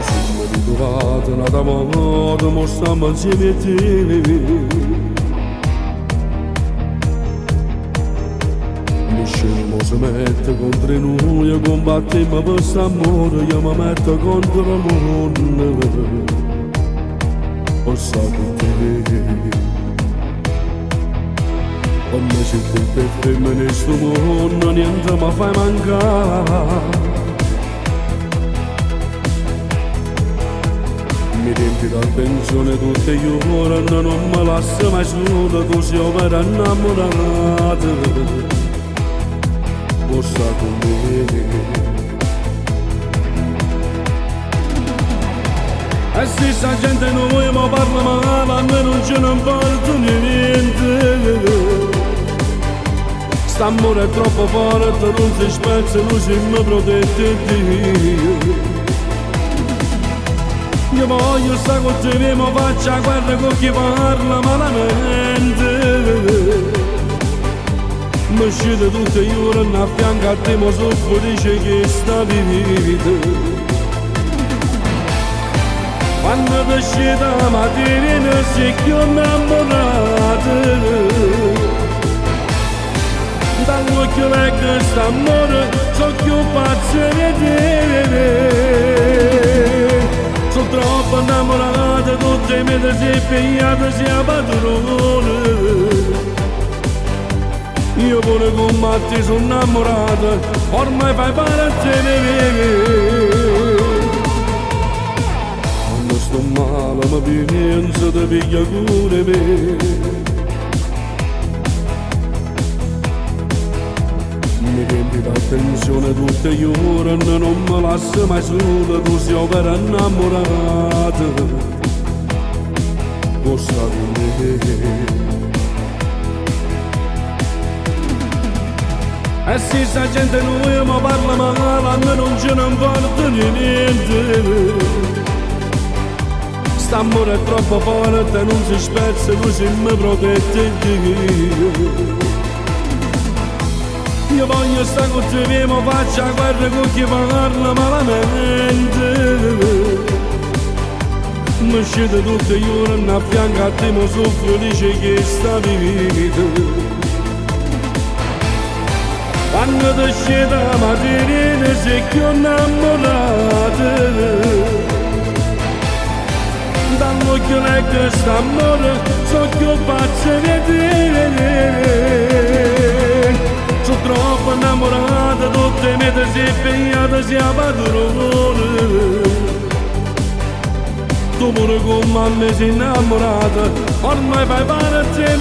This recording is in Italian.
ci siamo ritrovati un'altra volta, mo stiamo insieme a te. Nessuno si mette contro noi, combattiamo per quest'amore, io mi metto contro il mondo, per stare te. Quando sei tu e femmine in sto mondo, niente mi fai mancare. Mi riempi d'attenzione tutte le ore, non mi lasci mai solo, tu sei vera innamorata, vuoi stare con me. E se sta gente non mi parla male, a me non ce ne importa niente. St'amore è troppo forte, non si spezza, non si mi protette Dio. Io voglio stare con te, ma faccio la guerra con chi parla malamente. Mi scende tutte le ore, a fianco a te, ma soffro, dice che sta vivendo. Quando ti scende la mattina, sei più innamorata. Dall'occhio leggo st'amore, so più pazzo di te. Sono troppo innamorata, tutte le mie si è pigliata, si è padrone. Io pure con Matti sono innamorata, ormai fai parte a te. Quando sto male mi penso, ti piglia cure me. Mi riempi d'attenzione tutte le ore, non mi lasci mai sola, tu sei vera innamorata, vuoi stare con me. E se sta gente non mi parla male, a me non ce ne importa niente. St'amore è troppo forte, non si spezza, così mi protette Dio. Io voglio stare con te, ma faccio la guerra con chi parla malamente. Mi scende tutte le ore, a fianco a te, ma soffro, dice che sta vivendo. Quando ti scende la mattina, sei più innamorata. Dall'occhio leggo st'amore, so più pazzo di te. Sono troppo innamorata, tutte le mie si è pigliata, si è padrone. Tu pure con me sei innamorata, ormai fai parte a te.